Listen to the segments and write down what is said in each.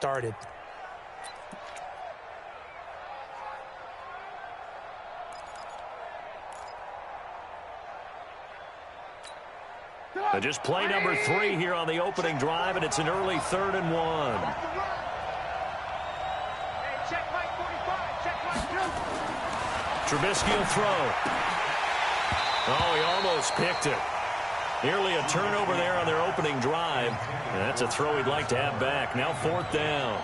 started. Just play number 3 here on the opening drive, and it's an early 3rd and 1. Trubisky will throw. Oh, he almost picked it. Nearly a turnover there on their opening drive. And that's a throw he'd like to have back. Now 4th down.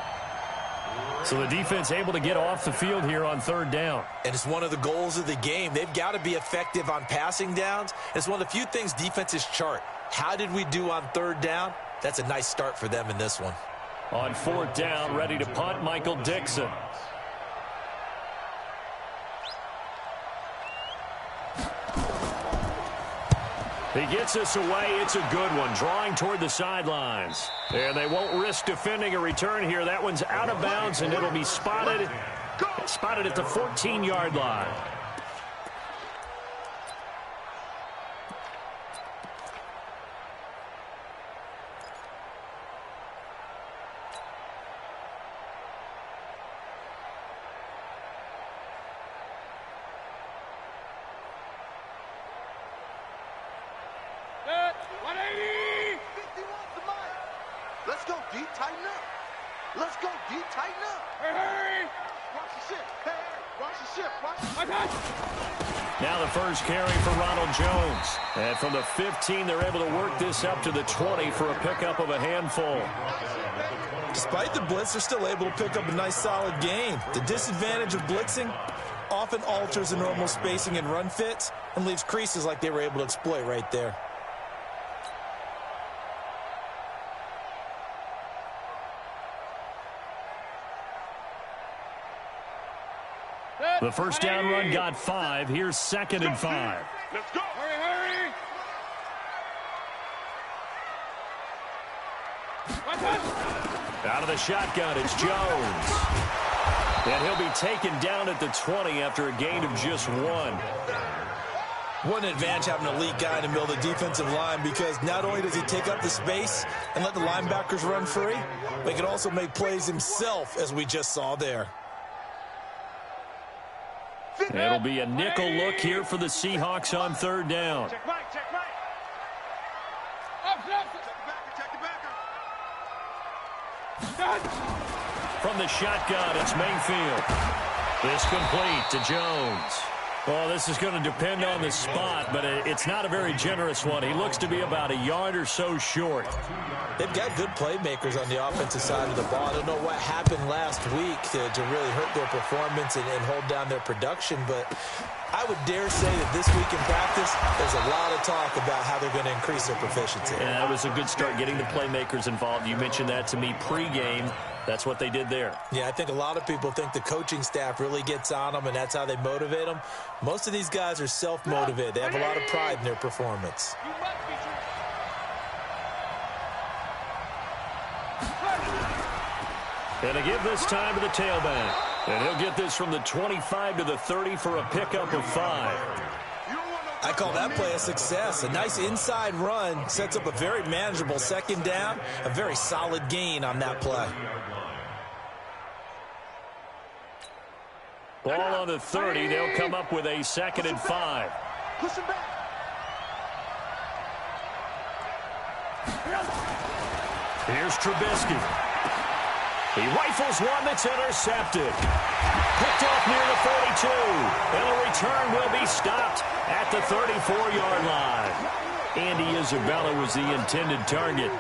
So the defense able to get off the field here on 3rd down. And it's one of the goals of the game. They've got to be effective on passing downs. It's one of the few things defenses chart. How did we do on 3rd down? That's a nice start for them in this one. On 4th down, ready to punt, Michael Dixon. He gets us away. It's a good one, drawing toward the sidelines. And they won't risk defending a return here. That one's out of bounds, and it'll be spotted at the 14-yard line. Let's go, D. Tighten up. Let's go, D. Tighten up. Hey! Watch the ship. Hey! Watch the ship. Watch the ship. Now the first carry for Ronald Jones. And from the 15, they're able to work this up to the 20 for a pickup of a handful. Despite the blitz, they're still able to pick up a nice solid gain. The disadvantage of blitzing often alters the normal spacing and run fits and leaves creases like they were able to exploit right there. The first down run got 5. Here's 2nd and 5. Let's go. Hurry, hurry. Out of the shotgun, it's Jones. And he'll be taken down at the 20 after a gain of just 1. What an advantage having an elite guy in the middle of the defensive line, because not only does he take up the space and let the linebackers run free, but he can also make plays himself, as we just saw there. It'll be a nickel look here for the Seahawks on 3rd down. Check right. Check right. From the shotgun, it's Mayfield. This complete to Jones. Well, this is going to depend on the spot, but it's not a very generous one. He looks to be about a yard or so short. They've got good playmakers on the offensive side of the ball. I don't know what happened last week to really hurt their performance and hold down their production, but I would dare say that this week in practice, there's a lot of talk about how they're going to increase their proficiency. And that was a good start, getting the playmakers involved. You mentioned that to me pregame. That's what they did there. Yeah, I think a lot of people think the coaching staff really gets on them, and that's how they motivate them. Most of these guys are self-motivated. They have a lot of pride in their performance. And to give this time to the tailback. And he'll get this from the 25 to the 30 for a pickup of 5. I call that play a success. A nice inside run sets up a very manageable 2nd down, a very solid gain on that play. Ball on the 30. They'll come up with a 2nd and 5. Push him back. Here's Trubisky. He rifles one that's intercepted. Picked off near the 42. And the return will be stopped at the 34-yard line. Andy Isabella was the intended target.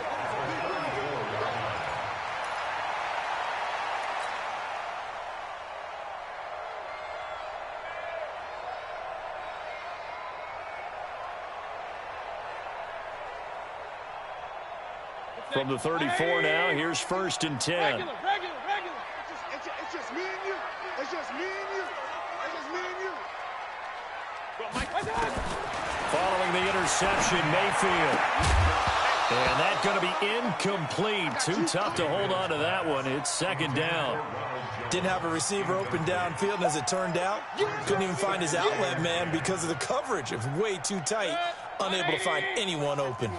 From the 34 now, here's 1st and 10. Regular. It's just me and you. It's just me and you. It's just me and you. Following the interception, Mayfield. And that's going to be incomplete. Too tough to hold on to that one. It's 2nd down. Didn't have a receiver open downfield, and as it turned out, couldn't even find his outlet man because of the coverage. It was way too tight, unable to find anyone open.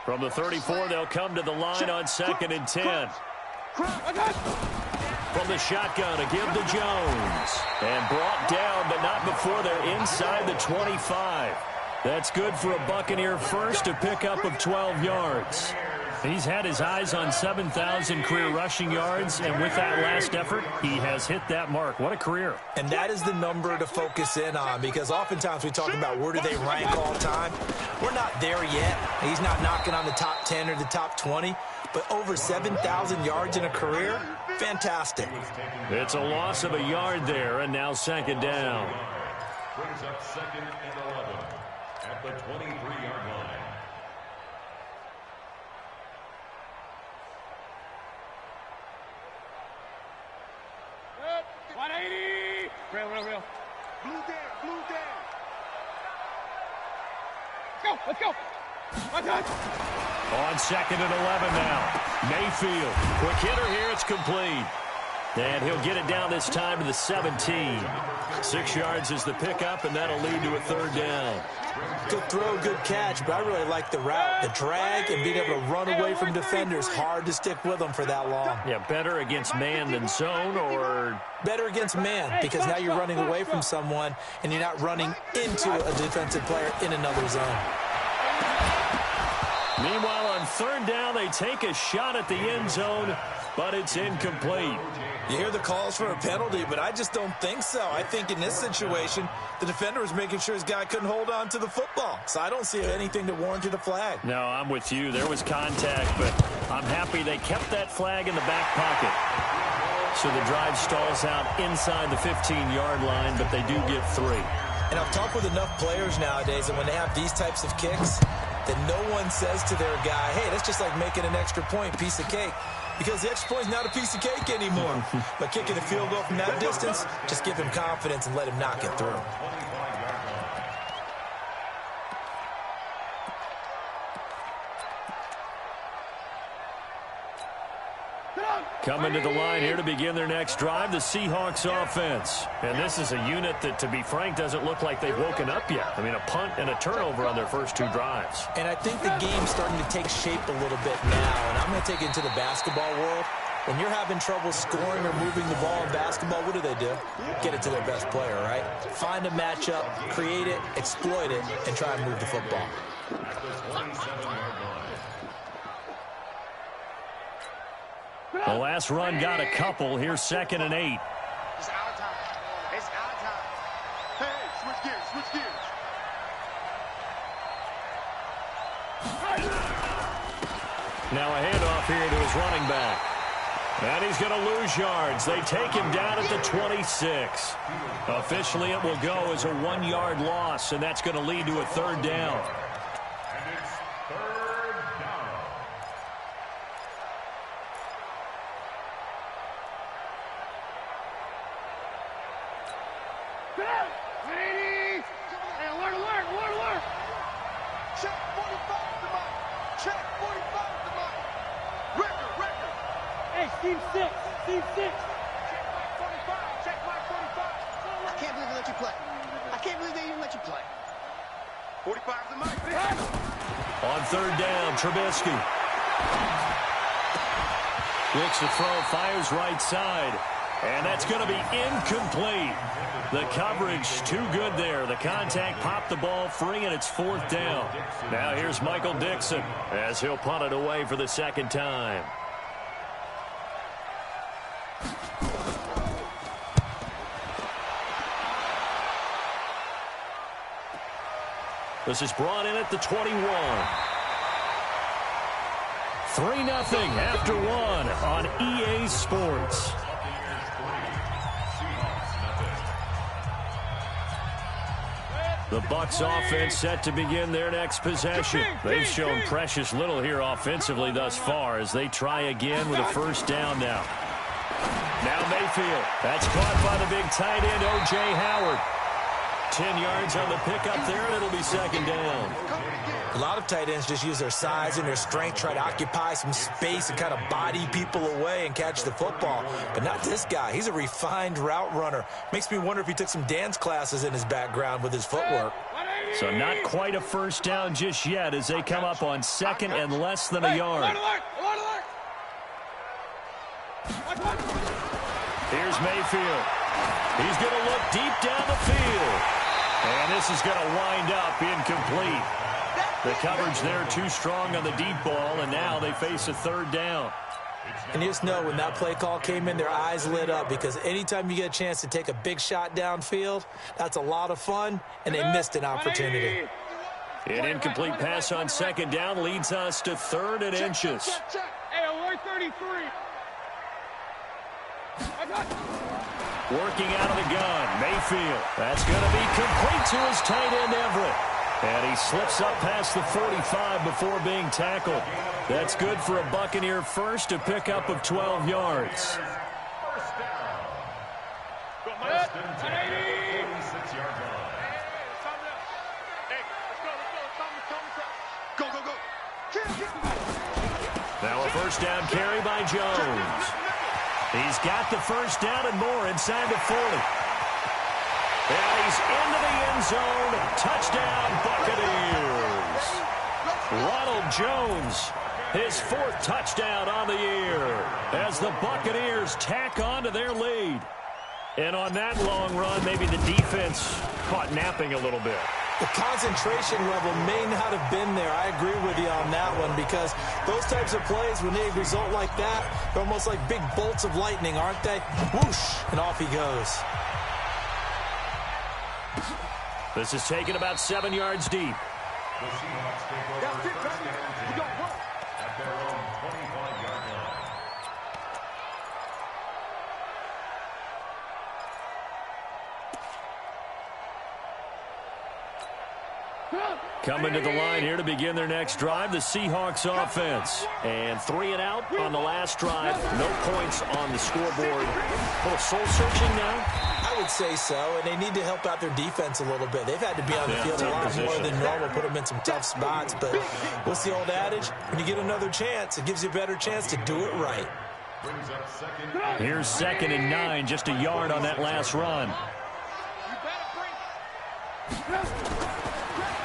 From the 34, they'll come to the line on 2nd and 10. From the shotgun, a give to Jones. And brought down, but not before they're inside the 25. That's good for a Buccaneer first, a pickup of 12 yards. He's had his eyes on 7,000 career rushing yards, and with that last effort, he has hit that mark. What a career. And that is the number to focus in on, because oftentimes we talk about where do they rank all time. We're not there yet. He's not knocking on the top 10 or the top 20, but over 7,000 yards in a career, fantastic. It's a loss of a yard there, and now second down. Brings up 2nd and 11 at the 23-yard line. Real. Blue down. Let's go. On 2nd and 11 now. Mayfield. Quick hitter here. It's complete. And he'll get it down this time to the 17. 6 yards is the pickup, and that'll lead to a third down. Good throw, good catch, but I really like the route. The drag and being able to run away from defenders, hard to stick with them for that long. Yeah, better against man than zone, or better against man, because now you're running away from someone and you're not running into a defensive player in another zone. Meanwhile, on third down, they take a shot at the end zone, but it's incomplete. You hear the calls for a penalty, but I just don't think so. I think in this situation, the defender was making sure his guy couldn't hold on to the football. So I don't see anything that warranted a flag. No, I'm with you. There was contact, but I'm happy they kept that flag in the back pocket. So the drive stalls out inside the 15-yard line, but they do get 3. And I've talked with enough players nowadays that when they have these types of kicks, that no one says to their guy, hey, that's just like making an extra point, piece of cake. Because the extra point is not a piece of cake anymore. But kicking a field goal from that distance, just give him confidence and let him knock it through. Coming to the line here to begin their next drive, the Seahawks offense. And this is a unit that, to be frank, doesn't look like they've woken up yet. I mean, a punt and a turnover on their first 2 drives. And I think the game's starting to take shape a little bit now. And I'm going to take it into the basketball world. When you're having trouble scoring or moving the ball in basketball, what do? Get it to their best player, right? Find a matchup, create it, exploit it, and try and move the football. The last run got a couple. Here's 2nd and 8. It's our time. It's our time. Hey, switch gears. Now a handoff here to his running back. And he's going to lose yards. They take him down at the 26. Officially, it will go as a 1-yard loss, and that's going to lead to a third down. And it's 3rd down. Ready? Hey, alert. Check 45 to Mike. Check 45 to Mike. Record. Hey, Steve 6. Check Mike 45. Check Mike 45. I can't believe they let you play. I can't believe they even let you play. 45 to Mike. On third down, Trubisky. Looks to throw, fires right side. And that's going to be incomplete. The coverage too good there. The contact popped the ball free, and it's 4th down. Now here's Michael Dixon as he'll punt it away for the 2nd time. This is brought in at the 21. 3-0 after 1 on EA Sports. The Bucs offense set to begin their next possession. They've shown precious little here offensively thus far as they try again with a first down now. Now Mayfield. That's caught by the big tight end, O.J. Howard. 10 yards on the pickup there, and it'll be 2nd down. A lot of tight ends just use their size and their strength, try to occupy some space and kind of body people away and catch the football. But not this guy. He's a refined route runner. Makes me wonder if he took some dance classes in his background with his footwork. So not quite a first down just yet as they come up on 2nd and less than a yard. Here's Mayfield. He's going to look deep down the field. And this is going to wind up incomplete. The coverage there too strong on the deep ball, and now they face a third down. And you just know when that play call came in, their eyes lit up, because anytime you get a chance to take a big shot downfield, that's a lot of fun, and they missed an opportunity. An incomplete pass on second down leads us to 3rd and inches. Hey, alert 33. Working out of the gun, Mayfield. That's going to be complete to his tight end, Everett. And he slips up past the 45 before being tackled. That's good for a Buccaneer first, a pickup of 12 yards. First and 10, 46-yard line. Go, go, go. Now a first down carry by Jones. He's got the first down and more inside the 40. And he's into the end zone. Touchdown, Buccaneers. Ronald Jones, his 4th touchdown on the year as the Buccaneers tack on to their lead. And on that long run, maybe the defense caught napping a little bit. The concentration level may not have been there. I agree with you on that one, because those types of plays, when they result like that, they're almost like big bolts of lightning, aren't they? Whoosh, and off he goes. This is taken about 7 yards deep. The Seahawks take over first and 10 at their own 25-yard line. Coming to the line here to begin their next drive, the Seahawks offense. And 3 and out on the last drive. No points on the scoreboard. A little soul-searching now? I would say so, and they need to help out their defense a little bit. They've had to be on the field a lot more than normal, put them in some tough spots. But what's the old adage? When you get another chance, it gives you a better chance to do it right. Here's 2nd and 9, just a yard on that last run.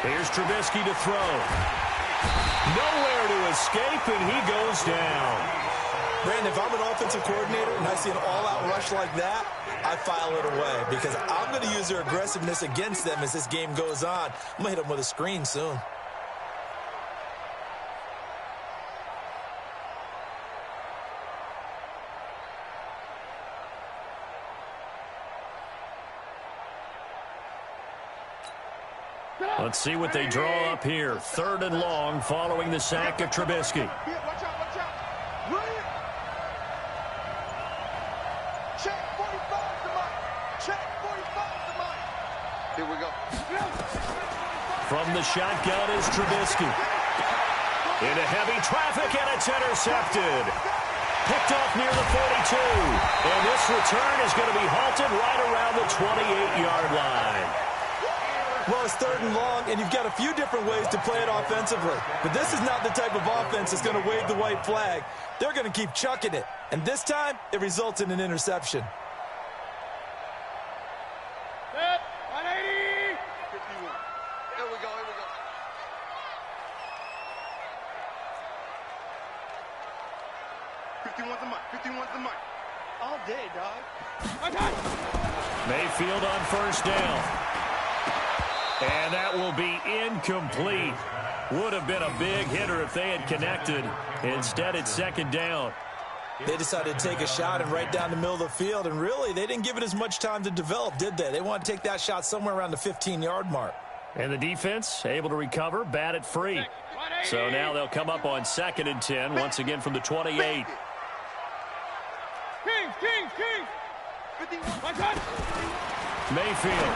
Here's Trubisky to throw. Nowhere to escape, and he goes down. Brandon, if I'm an offensive coordinator and I see an all-out rush like that, I file it away, because I'm going to use their aggressiveness against them as this game goes on. I'm going to hit them with a screen soon. Let's see what they draw up here. 3rd and long following the sack of Trubisky. Watch out, watch out. Run. Check 45 to Mike. Check 45 to Mike. Here we go. From the shotgun is Trubisky. Into heavy traffic, and it's intercepted. Picked off near the 42. And this return is going to be halted right around the 28-yard line. Well, it's 3rd and long, and you've got a few different ways to play it offensively. But this is not the type of offense that's going to wave the white flag. They're going to keep chucking it. And this time, it results in an interception. Set, 180. 51. Here we go, here we go. '51's the mic, 51's the mic. All day, dog. Mayfield on first down. And that will be incomplete. Would have been a big hitter if they had connected. Instead, it's 2nd down. They decided to take a shot and right down the middle of the field, and really, they didn't give it as much time to develop, did they? They want to take that shot somewhere around the 15-yard mark. And the defense able to recover, bat it free. So now they'll come up on 2nd and 10, once again from the 28. Kings. 51. Mayfield.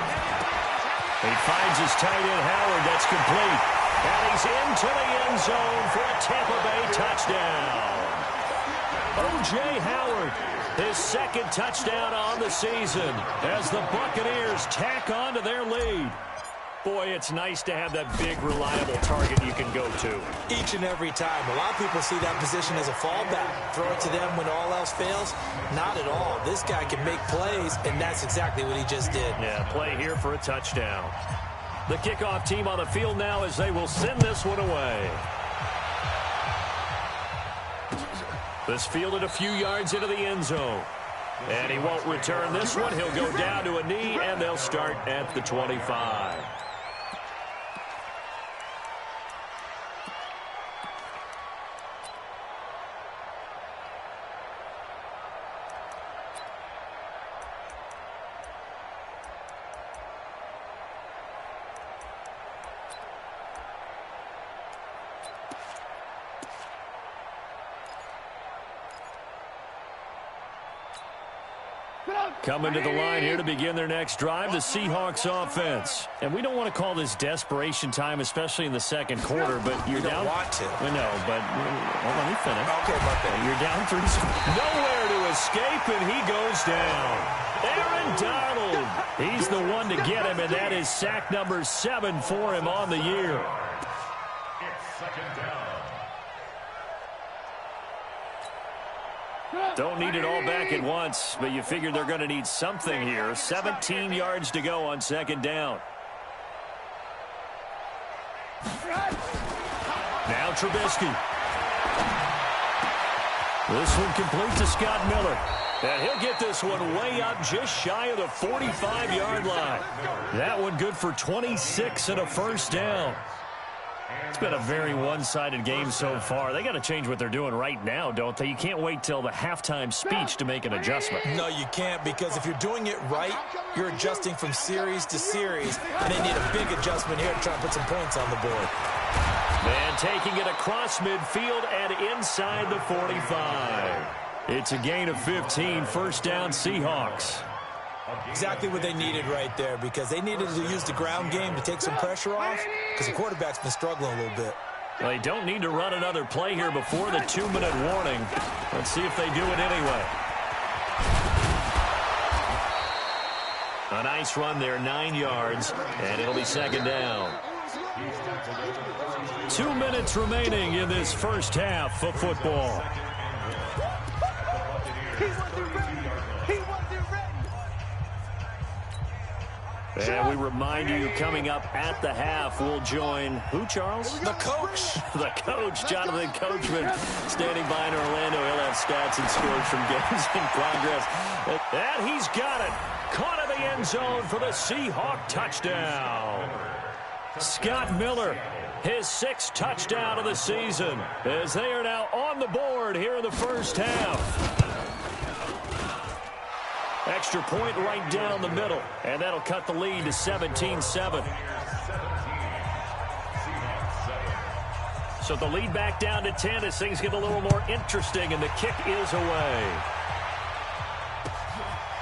He finds his tight end, Howard. That's complete. And he's into the end zone for a Tampa Bay touchdown. O.J. Howard, his 2nd touchdown on the season as the Buccaneers tack on to their lead. Boy, it's nice to have that big, reliable target you can go to. Each and every time. A lot of people see that position as a fallback. Throw it to them when all else fails. Not at all. This guy can make plays, and that's exactly what he just did. Yeah, play here for a touchdown. The kickoff team on the field now as they will send this one away. This fielded a few yards into the end zone. And he won't return this one. He'll go down to a knee, and they'll start at the 25. Coming to the line here to begin their next drive, the Seahawks offense. And we don't want to call this desperation time, especially in the second quarter, but you're down. Want to. We know, but well, let me finish. Okay, my bad. You're down 3 scores. Nowhere to escape, and he goes down. Aaron Donald. He's the one to get him, and that is sack number 7 for him on the year. It's second down. Don't need it all back at once, but you figure they're going to need something here. 17 yards to go on second down. Now Trubisky. This one complete to Scott Miller. And he'll get this one way up just shy of the 45-yard line. That one good for 26 and a first down. It's been a very one-sided game so far. They got to change what they're doing right now, don't they? You can't wait till the halftime speech to make an adjustment. No, you can't, because if you're doing it right, you're adjusting from series to series, and they need a big adjustment here to try and put some points on the board. And taking it across midfield and inside the 45. It's a gain of 15, first down Seahawks. Exactly what they needed right there, because they needed to use the ground game to take some pressure off, because the quarterback's been struggling a little bit. Well, they don't need to run another play here before the 2-minute warning. Let's see if they do it anyway. A nice run there, 9 yards, and it'll be second down. 2 minutes remaining in this first half of football. And we remind you, coming up at the half, we'll join who, Charles? The coach. The coach, Jonathan Coachman, standing by in Orlando. He'll have stats and scores from games in progress. And he's got it. Caught in the end zone for the Seahawk touchdown. Scott Miller, his 6th touchdown of the season, as they are now on the board here in the first half. Extra point right down the middle, and that'll cut the lead to 17-7. So the lead back down to 10 as things get a little more interesting, and the kick is away.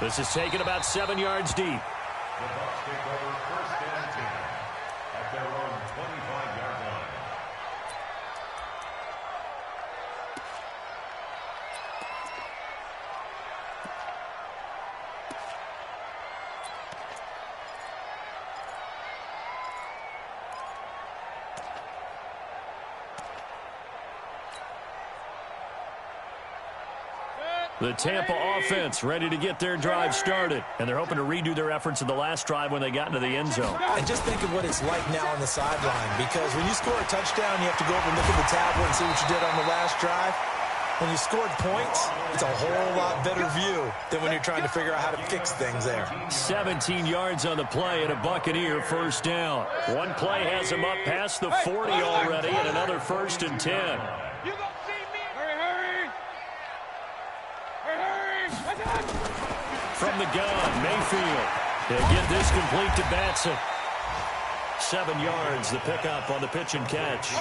This is taken about 7 yards deep. The Bucs take over first and 10 at their own 25-yard line. The Tampa offense ready to get their drive started, and they're hoping to redo their efforts in the last drive when they got into the end zone. And just think of what it's like now on the sideline, because when you score a touchdown, you have to go over and look at the tablet and see what you did on the last drive. When you scored points, it's a whole lot better view than when you're trying to figure out how to fix things there. 17 yards on the play and a Buccaneer first down. One play has him up past the 40 already, and another first and 10. You gonna see me? Hurry, hurry! Hurry! From the gun, Mayfield. He'll get this complete to Batson. 7 yards, the pickup on the pitch and catch.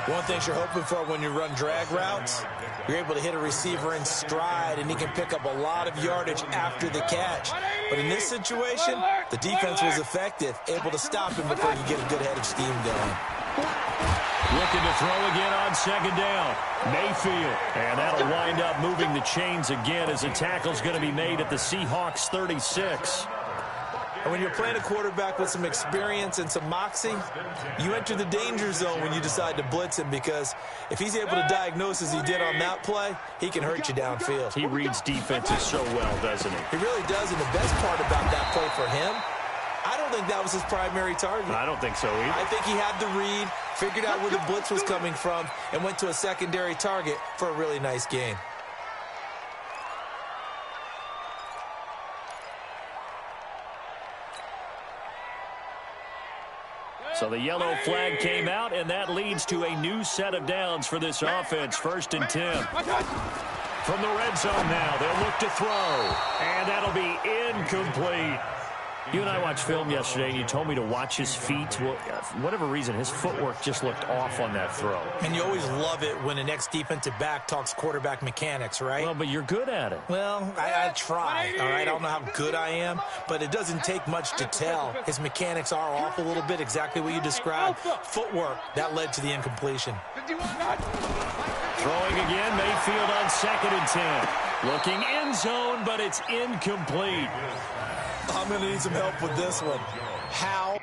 One thing you're hoping for when you run drag routes, you're able to hit a receiver in stride, and he can pick up a lot of yardage after the catch. But in this situation, the defense was effective, able to stop him before you get a good head of steam going. Looking to throw again on second down. Mayfield. And that'll wind up moving the chains again as a tackle's going to be made at the Seahawks 36. And when you're playing a quarterback with some experience and some moxie, you enter the danger zone when you decide to blitz him, because if he's able to diagnose as he did on that play, he can hurt you downfield. He reads defenses so well, doesn't he? He really does, and the best part about that play for him, I don't think that was his primary target. I don't think so either. I think he had the read, figured out where the blitz was coming from, and went to a secondary target for a really nice gain. So the yellow flag came out, and that leads to a new set of downs for this offense. 1st and 10. From the red zone now, they'll look to throw, and that'll be incomplete. You and I watched film yesterday, and you told me to watch his feet. Well, for whatever reason, his footwork just looked off on that throw. And you always love it when an ex-defensive back talks quarterback mechanics, right? Well, but you're good at it. Well, I try, all right? I don't know how good I am, but it doesn't take much to tell. His mechanics are off a little bit, exactly what you described. Footwork, that led to the incompletion. Throwing again, Mayfield on 2nd and 10. Looking end zone, but it's incomplete. I'm going to need some help with this one. How?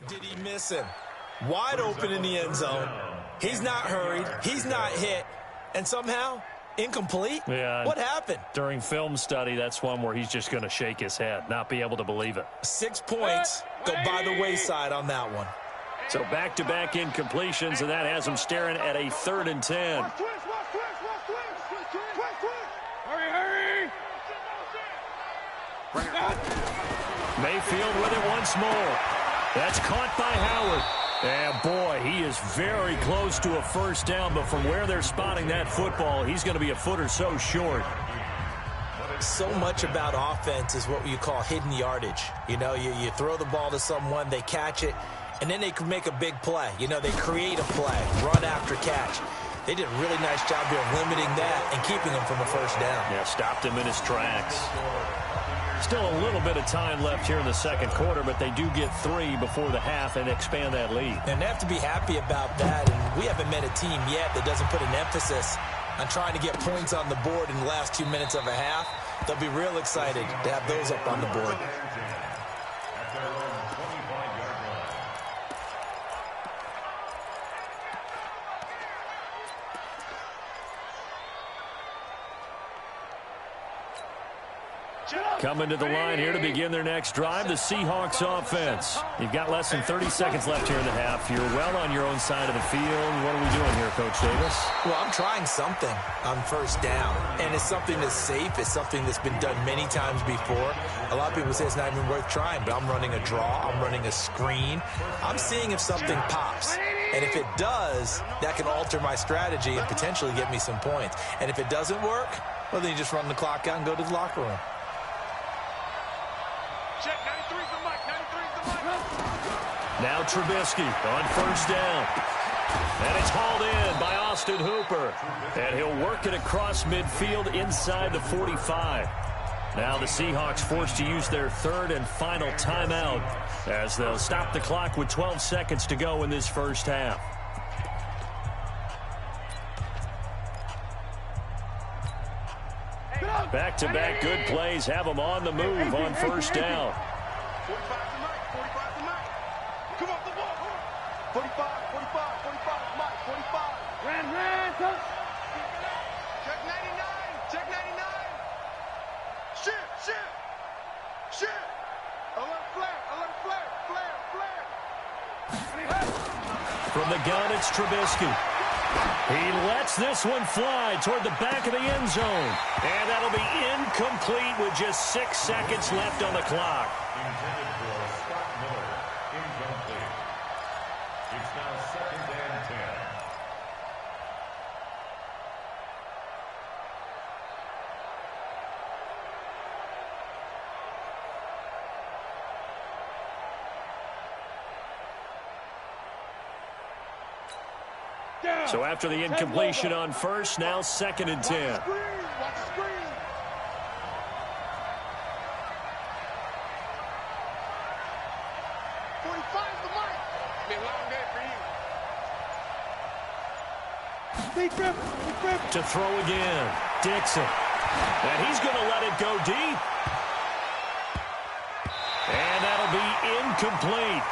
Did he miss him? Wide open in the end zone. He's not hurried. He's not hit. And somehow, incomplete? Yeah. What happened? During film study, that's one where he's just going to shake his head, not be able to believe it. 6 points go by the wayside on that one. So back-to-back incompletions, and that has him staring at a 3rd and 10. Mayfield with it once more. That's caught by Howard. And, boy, he is very close to a 1st down, but from where they're spotting that football, he's going to be a foot or so short. So much about offense is what you call hidden yardage. You know, you throw the ball to someone, they catch it, and then they can make a big play. You know, they create a play, run after catch. They did a really nice job here of limiting that and keeping him from a 1st down. Yeah, stopped him in his tracks. Still a little bit of time left here in the 2nd quarter, but they do get 3 before the half and expand that lead. And they have to be happy about that. And we haven't met a team yet that doesn't put an emphasis on trying to get points on the board in the last 2 minutes of a half. They'll be real excited to have those up on the board. Coming to the line here to begin their next drive, the Seahawks offense. You've got less than 30 seconds left here in the half. You're well on your own side of the field. What are we doing here, Coach Davis? Well, I'm trying something on 1st down, and it's something that's safe. It's something that's been done many times before. A lot of people say it's not even worth trying, but I'm running a draw. I'm running a screen. I'm seeing if something pops. And if it does, that can alter my strategy and potentially get me some points. And if it doesn't work, well, then you just run the clock out and go to the locker room. Check, 93's the mic, 93's the mic. Now Trubisky on 1st down. And it's hauled in by Austin Hooper. And he'll work it across midfield inside the 45. Now the Seahawks forced to use their 3rd and final timeout as they'll stop the clock with 12 seconds to go in this 1st half. Back-to-back good plays have them on the move on 1st down. 45 to Mike, 45 to Mike. Come off the ball. 45, 45, 45, Mike, 45. Ran, coach. Check 99, check 99. Shit. Alert flare. From the gun, it's Trubisky. He lets this one fly toward the back of the end zone. And that'll be incomplete with just 6 seconds left on the clock. Intended for Scott Miller. Incomplete. It's now 2nd and 10. So after the incompletion on 1st, now 2nd and 10. Watch the screen. To throw again, Dixon. And he's going to let it go deep. And that'll be incomplete.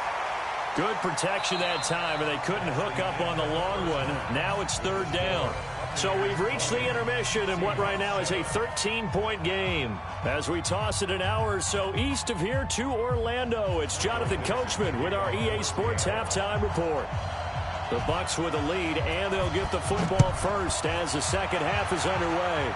Good protection that time, and they couldn't hook up on the long one. Now it's 3rd down. So we've reached the intermission in what right now is a 13-point game. As we toss it an hour or so east of here to Orlando, it's Jonathan Coachman with our EA Sports Halftime Report. The Bucs with a lead, and they'll get the football first as the second half is underway.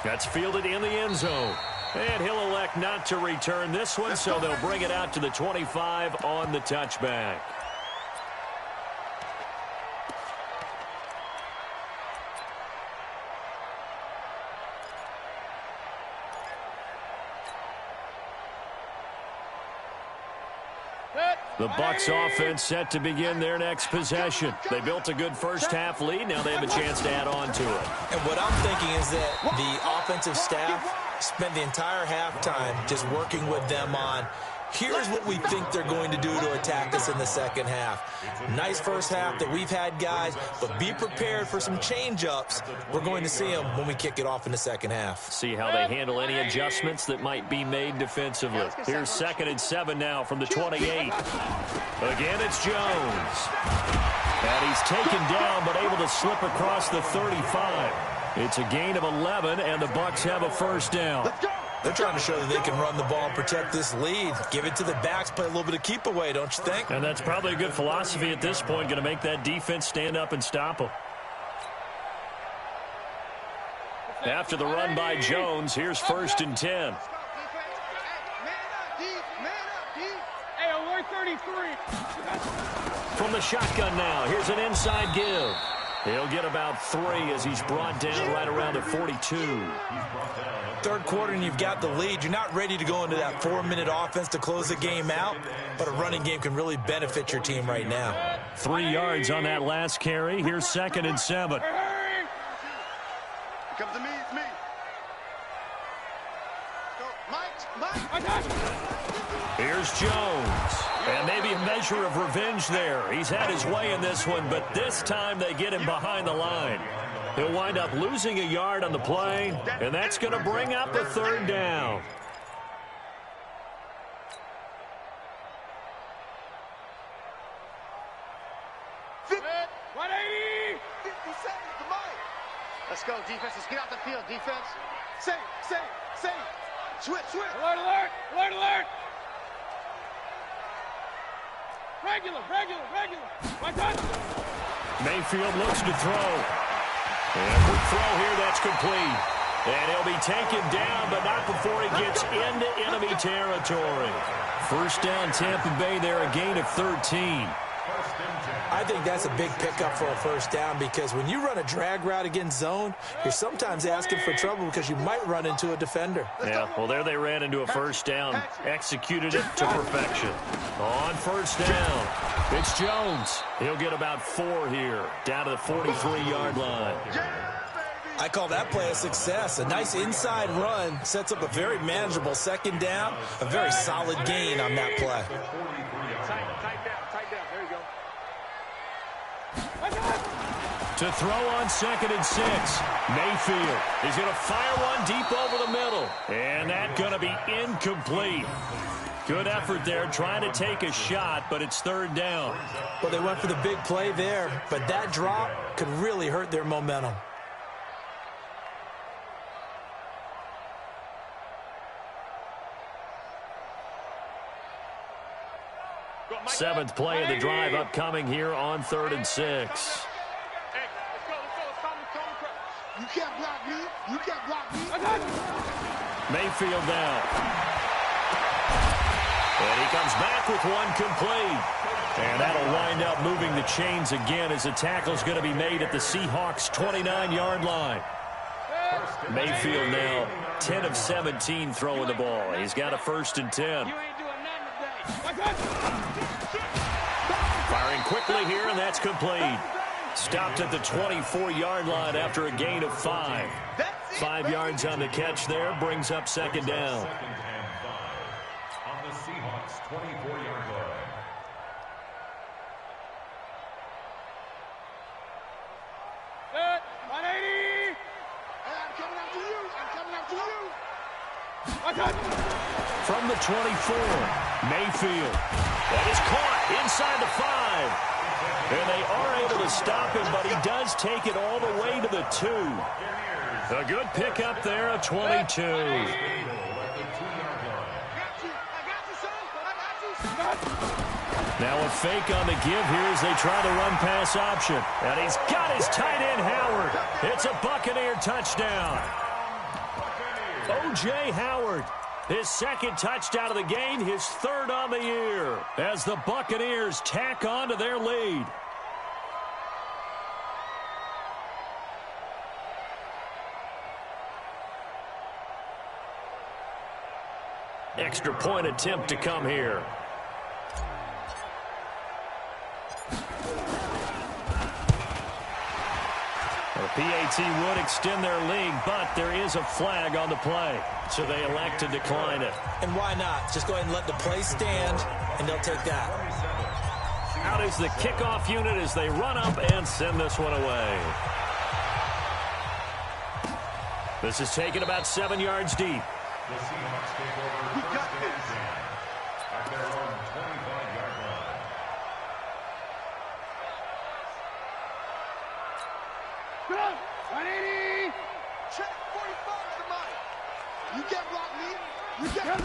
That's fielded in the end zone. And he'll elect not to return this one, so they'll bring it out to the 25 on the touchback. The Bucs offense set to begin their next possession. They built a good first-half lead. Now they have a chance to add on to it. And what I'm thinking is that the offensive staff spent the entire halftime just working with them on, here's what we think they're going to do to attack us in the second half. Nice first half that we've had, guys, but be prepared for some change-ups. We're going to see them when we kick it off in the second half. See how they handle any adjustments that might be made defensively. Here's 2nd and 7 now from the 28. Again, it's Jones. And he's taken down but able to slip across the 35. It's a gain of 11, and the Bucs have a first down. They're trying to show that they can run the ball, protect this lead, give it to the backs, play a little bit of keep away, don't you think? And that's probably a good philosophy at this point, going to make that defense stand up and stop them. After the run by Jones, here's 1st and 10. Hey, alert 33. From the shotgun now, here's an inside give. He'll get about 3 as he's brought down right around the 42. Third quarter and you've got the lead. You're not ready to go into that 4-minute offense to close the game out, but a running game can really benefit your team right now. 3 yards on that last carry. Here's 2nd and 7. Come to me, it's me. Go, Mike. Here's Jones. And maybe a measure of revenge there. He's had his way in this one, but this time they get him behind the line. He'll wind up losing a yard on the play, and that's going to bring up a 3rd down. Let's go, defense. Let's get out the field, defense. Say. Switch. Alert, alert, alert, alert. Regular. My touch. Mayfield looks to throw. And quick throw here, that's complete. And he'll be taken down, but not before he gets into enemy territory. First down, Tampa Bay there, a gain of 13. I think that's a big pickup for a first down because when you run a drag route against zone, you're sometimes asking for trouble because you might run into a defender. Yeah, well, there they ran into a first down, executed it to perfection. On first down, it's Jones. He'll get about 4 here, down to the 43-yard line. I call that play a success. A nice inside run sets up a very manageable second down, a very solid gain on that play. Tight down. There you go. To throw on 2nd and 6. Mayfield is going to fire one deep over the middle. And that's going to be incomplete. Good effort there trying to take a shot, but it's 3rd down. Well, they went for the big play there, but that drop could really hurt their momentum. Seventh play of the drive upcoming here on 3rd and 6. Hey, let's go. It's time. You can't block me. Mayfield down. And he comes back with one complete. And that'll wind up moving the chains again as the tackle's going to be made at the Seahawks' 29-yard line. Mayfield now 10 of 17 throwing the ball. He's got a 1st and 10. You ain't doing nothing today. Firing quickly here, and that's complete. Stopped at the 24-yard line after a gain of 5. 5 yards on the catch there, brings up 2nd down. On the Seahawks' 24-yard line. Good. 180. I'm coming after you. My touch. From the 24, Mayfield. That is caught inside the 5. And they are able to stop him, but he does take it all the way to the 2. A good pickup there, a 22. Now a fake on the give here as they try the run-pass option. And he's got his tight end, Howard. It's a Buccaneer touchdown. O.J. Howard, his second touchdown of the game, his third on the year, as the Buccaneers tack on to their lead. Extra point attempt to come here. The PAT would extend their lead, but there is a flag on the play, so they elect to decline it. And why not? Just go ahead and let the play stand, and they'll take that. Out is the kickoff unit as they run up and send this one away. This is taken about 7 yards deep. The Seahawks take over We got first this. and 10 at their own 25-yard line. Go! 180! Check 45 somebody. You can't block me. You can't.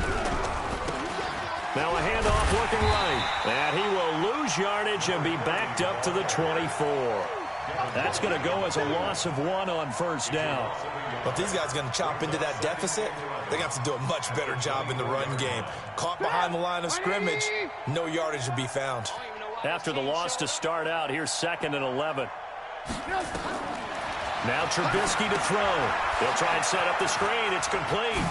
Now a handoff looking right. And he will lose yardage and be backed up to the 24. That's going to go as a loss of 1 on first down. But if these guys are going to chop into that deficit, they're going to have to do a much better job in the run game. Caught behind the line of scrimmage, no yardage to be found. After the loss to start out, here's 2nd and 11. Now Trubisky to throw. They'll try and set up the screen. It's complete.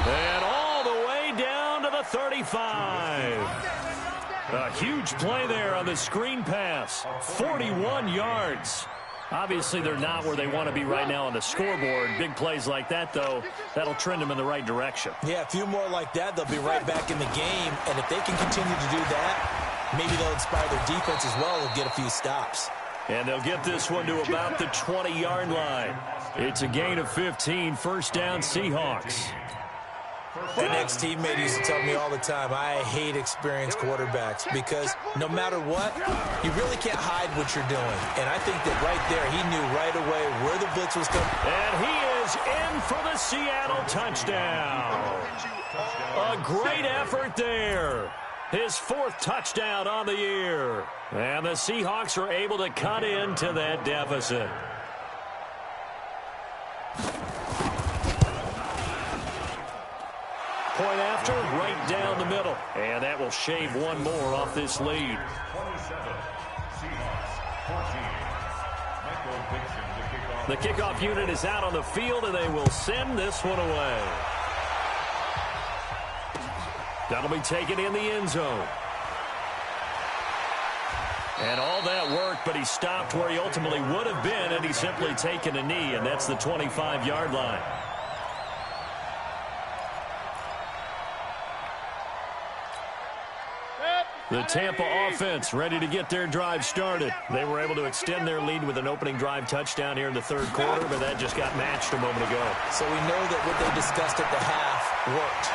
And all the way down to the 35. A huge play there on the screen pass. 41 yards. Obviously, they're not where they want to be right now on the scoreboard. Big plays like that, though, that'll trend them in the right direction. Yeah, a few more like that, they'll be right back in the game. And if they can continue to do that, maybe they'll inspire their defense as well and get a few stops. And they'll get this one to about the 20-yard line. It's a gain of 15, first down Seahawks. An ex-teammate used to tell me all the time, I hate experienced quarterbacks because no matter what, you really can't hide what you're doing. And I think that right there, he knew right away where the blitz was coming. And he is in for the Seattle touchdown. A great effort there. His 4th touchdown on the year. And the Seahawks are able to cut into that deficit. Point after, right down the middle. And that will shave 1 more off this lead. 27, Seahawks 14. Michael Dixon to kick off. The kickoff unit is out on the field, and they will send this one away. That'll be taken in the end zone. And all that work, but he stopped where he ultimately would have been, and he's simply taken a knee, and that's the 25-yard line. The Tampa offense ready to get their drive started. They were able to extend their lead with an opening drive touchdown here in the 3rd quarter, but that just got matched a moment ago. So we know that what they discussed at the half worked.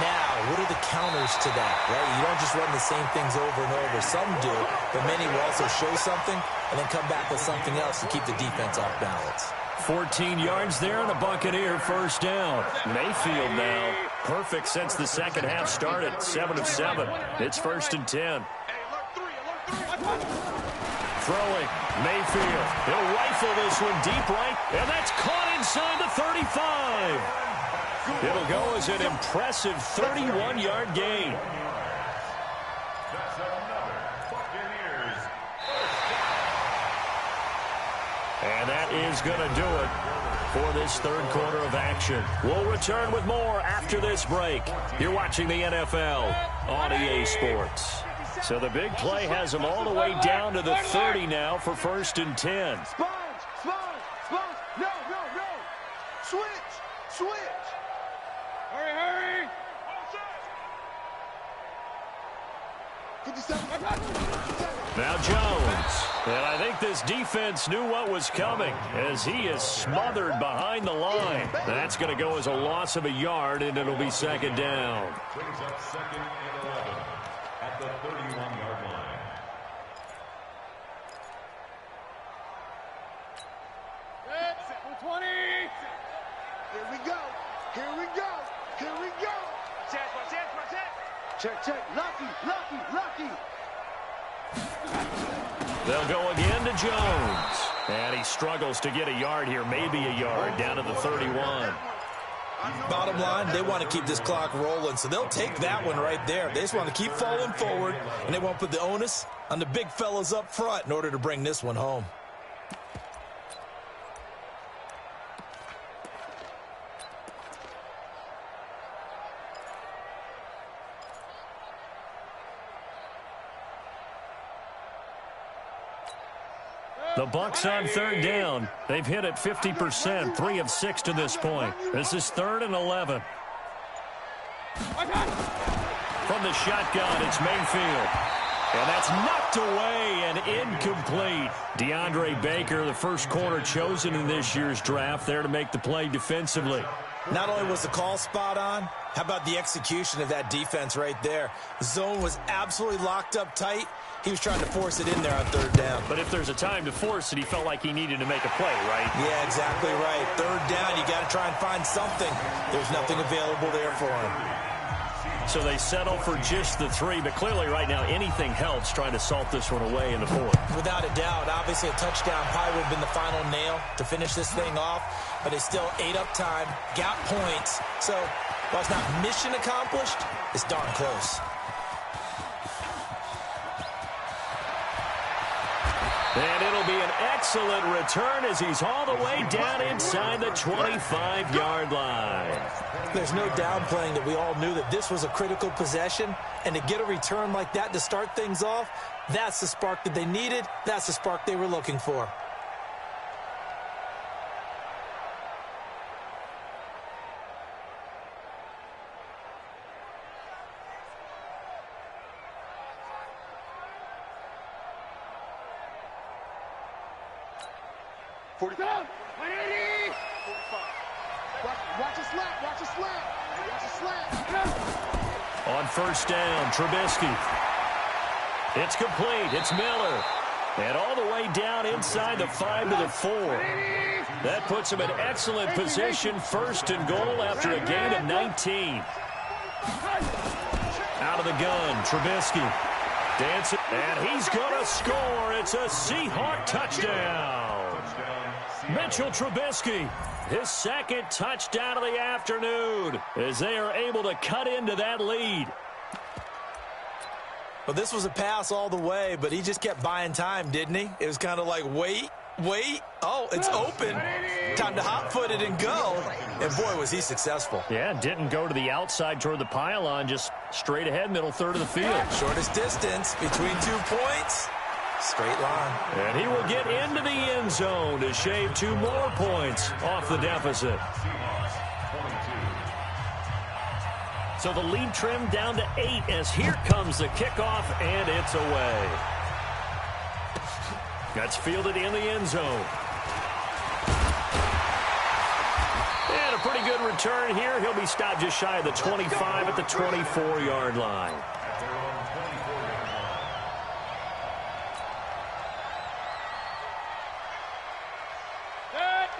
Now, what are the counters to that, right? You don't just run the same things over and over. Some do, but many will also show something and then come back with something else to keep the defense off balance. 14 yards there and a Buccaneer first down. Mayfield now perfect since the second half started. 7 of 7. It's 1st and 10. Throwing. Mayfield. He'll rifle this one deep right. And that's caught inside the 35. It'll go as an impressive 31-yard gain. That's another Buccaneers. And that is going to do it for this 3rd quarter of action. We'll return with more after this break. You're watching the NFL on EA Sports. So the big play has them all the way down to the 30 now for 1st and 10. Sponge. No. Switch. Hurry! 57. Now Jones. And I think this defense knew what was coming as he is smothered behind the line. That's going to go as a loss of a yard, and it'll be 2nd down. Brings up 2nd and 11 at the 31-yard line. Set 20! Here we go. Check. Lucky. They'll go again to Jones. And he struggles to get a yard here, maybe a yard, down to the 31. Bottom line, they want to keep this clock rolling, so they'll take that one right there. They just want to keep falling forward, and they won't put the onus on the big fellas up front in order to bring this one home. The Bucs on third down. They've hit it 50%, 3 of 6 to this point. This is 3rd and 11. From the shotgun, it's Mayfield. And that's knocked away and incomplete. DeAndre Baker, the first corner chosen in this year's draft, there to make the play defensively. Not only was the call spot on, how about the execution of that defense right there? The zone was absolutely locked up tight. He was trying to force it in there on third down. But if there's a time to force it, he felt like he needed to make a play, right? Yeah, exactly right. Third down, you got to try and find something. There's nothing available there for him. So they settle for just the 3, but clearly right now anything helps trying to salt this one away in the 4th. Without a doubt, obviously a touchdown probably would have been the final nail to finish this thing off, but it's still ate up time, got points. So while it's not mission accomplished, it's darn close. And it'll be an excellent return as he's all the way down inside the 25-yard line. There's no downplaying that we all knew that this was a critical possession, and to get a return like that to start things off, that's the spark that they needed. That's the spark they were looking for. Watch a slap, watch a slap, watch a slap. On first down, Trubisky. It's complete, it's Miller. And all the way down inside the 5 to the 4. That puts him in excellent position, 1st and goal after a gain of 19. Out of the gun, Trubisky. Dancing, and he's going to score. It's a Seahawk touchdown. Mitchell Trubisky, his 2nd touchdown of the afternoon, as they are able to cut into that lead. Well, this was a pass all the way, but he just kept buying time, didn't he? It was kind of like, wait. Oh, it's open. Time to hot-foot it and go. And, boy, was he successful. Yeah, didn't go to the outside toward the pylon, just straight ahead, middle third of the field. Shortest distance between 2 points. Straight line. And he will get into the end zone to shave 2 more points off the deficit. So the lead trimmed down to 8 as here comes the kickoff, and it's away. That's fielded in the end zone. And a pretty good return here. He'll be stopped just shy of the 25 at the 24-yard line.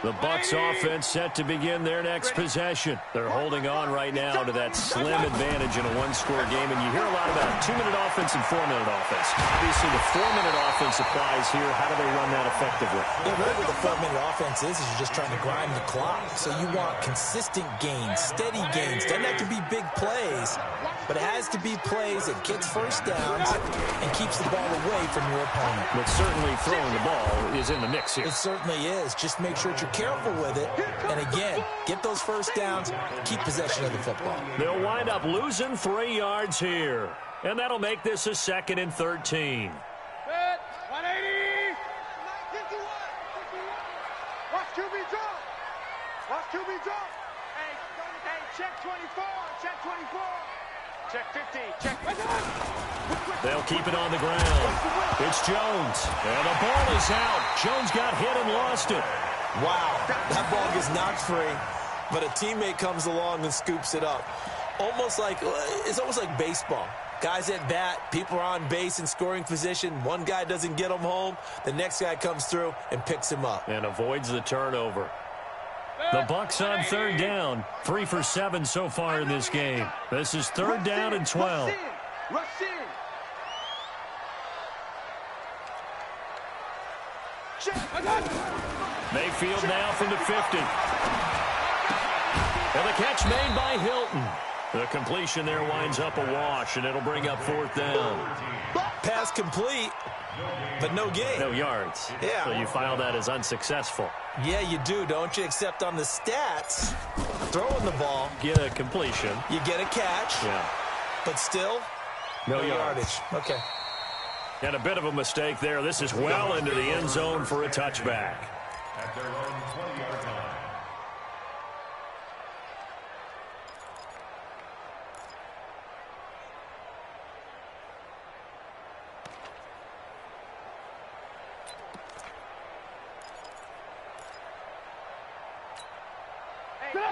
The Bucs offense set to begin their next possession. They're holding on right now to that slim advantage in a one-score game, and you hear a lot about 2-minute offense and 4-minute offense. Obviously, the 4-minute offense applies here. How do they run that effectively? Yeah, really what the 4-minute offense is you're just trying to grind the clock. So you want consistent gains, steady gains. Doesn't have to be big plays, but it has to be plays that gets first downs and keeps the ball away from your opponent. But certainly throwing the ball is in the mix here. It certainly is. Just make sure that you're careful with it. And again, get those first downs, keep possession of the football. They'll wind up losing 3 yards here. And that'll make this a 2nd and 13. 180. Watch QB drop. Watch QB drop. Hey, check 24. Check 24. Check 50. Check. They'll keep it on the ground. It's Jones. And the ball is out. Jones got hit and lost it. Wow, that ball gets knocked free, but a teammate comes along and scoops it up. It's almost like baseball. Guys at bat, people are on base in scoring position. One guy doesn't get him home. The next guy comes through and picks him up. And avoids the turnover. The Bucs on third down. 3 for 7 so far in this game. This is 3rd down and 12. Rush in. Mayfield now from the 50. And the catch made by Hilton. The completion there winds up a wash, and it'll bring up 4th down. Pass complete, but no gain. No yards. Yeah. So you file that as unsuccessful. Yeah, you do, don't you? Except on the stats, throwing the ball, Get a completion. you get a catch, Yeah. but still, No yardage. Okay. And a bit of a mistake there. This is well into the end zone for a touchback. At their own 20-yard line.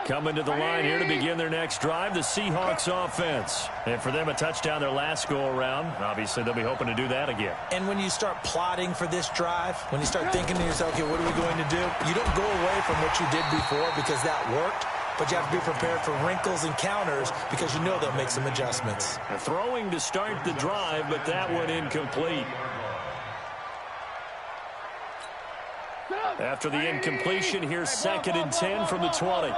Coming to the line here to begin their next drive, the Seahawks offense. And for them, a touchdown their last go-around. Obviously, they'll be hoping to do that again. And when you start plotting for this drive, when you start thinking to yourself, okay, what are we going to do? You don't go away from what you did before because that worked, but you have to be prepared for wrinkles and counters because you know they'll make some adjustments. Throwing to start the drive, but that one incomplete. After the incompletion, here's 2nd and 10 from the 20.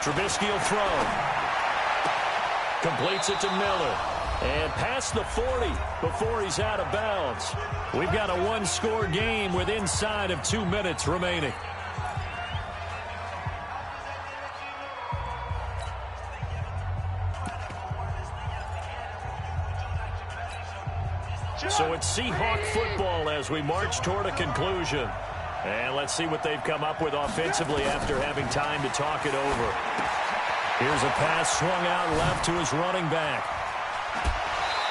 Trubisky will throw. Completes it to Miller. And past the 40 before he's out of bounds. We've got a one-score game with inside of 2 minutes remaining. So it's Seahawk football as we march toward a conclusion. And let's see what they've come up with offensively after having time to talk it over. Here's a pass swung out left to his running back.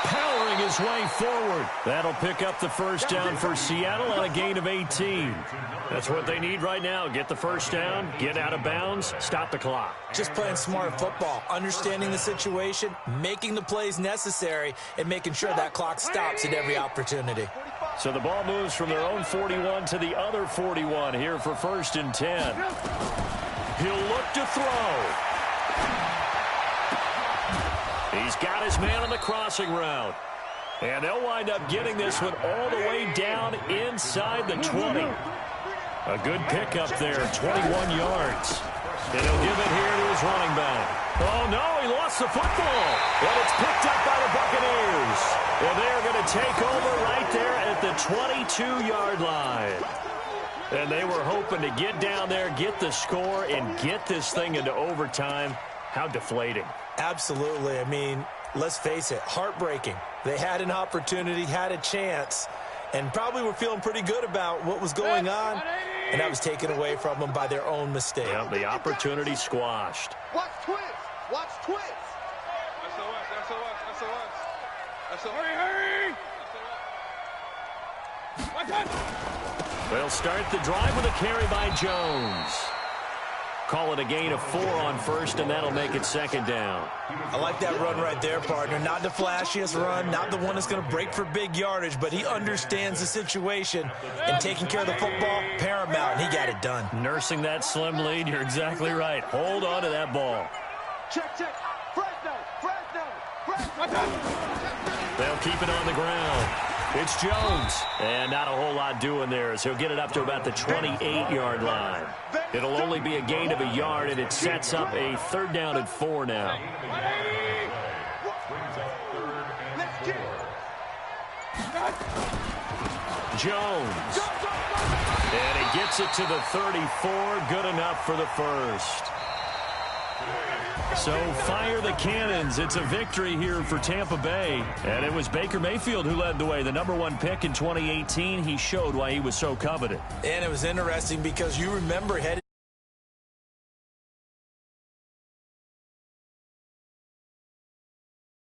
Powering his way forward. That'll pick up the first down for Seattle on a gain of 18. That's what they need right now. Get the first down, get out of bounds, stop the clock. Just playing smart football, understanding the situation, making the plays necessary, and making sure that clock stops at every opportunity. So the ball moves from their own 41 to the other 41 here for 1st and 10. He'll look to throw. He's got his man on the crossing route. And they'll wind up getting this one all the way down inside the 20. A good pickup there, 21 yards. And he'll give it here to his running back. Oh, no, he lost the football. But it's picked up by the Buccaneers. Well, they're going to take over right there at the 22-yard line. And they were hoping to get down there, get the score, and get this thing into overtime. How deflating. Absolutely. I mean, let's face it, heartbreaking. They had an opportunity, had a chance, and probably were feeling pretty good about what was going on, and that was taken away from them by their own mistake. Yeah, the opportunity squashed. Watch twist. Watch twist. Hurry! They'll start the drive with a carry by Jones. Call it a gain of 4 on first, and that'll make it 2nd down. I like that run right there, partner. Not the flashiest run, not the one that's going to break for big yardage, but he understands the situation, and taking care of the football, paramount, and he got it done. Nursing that slim lead, you're exactly right. Hold on to that ball. Check. Fresno. They'll keep it on the ground. It's Jones. And not a whole lot doing there as he'll get it up to about the 28-yard line. It'll only be a gain of a yard, and it sets up a 3rd down and 4 now. Jones. And he gets it to the 34. Good enough for the first. So fire the cannons. It's a victory here for Tampa Bay. And it was Baker Mayfield who led the way. The #1 pick in 2018. He showed why he was so coveted. And it was interesting because you remember heading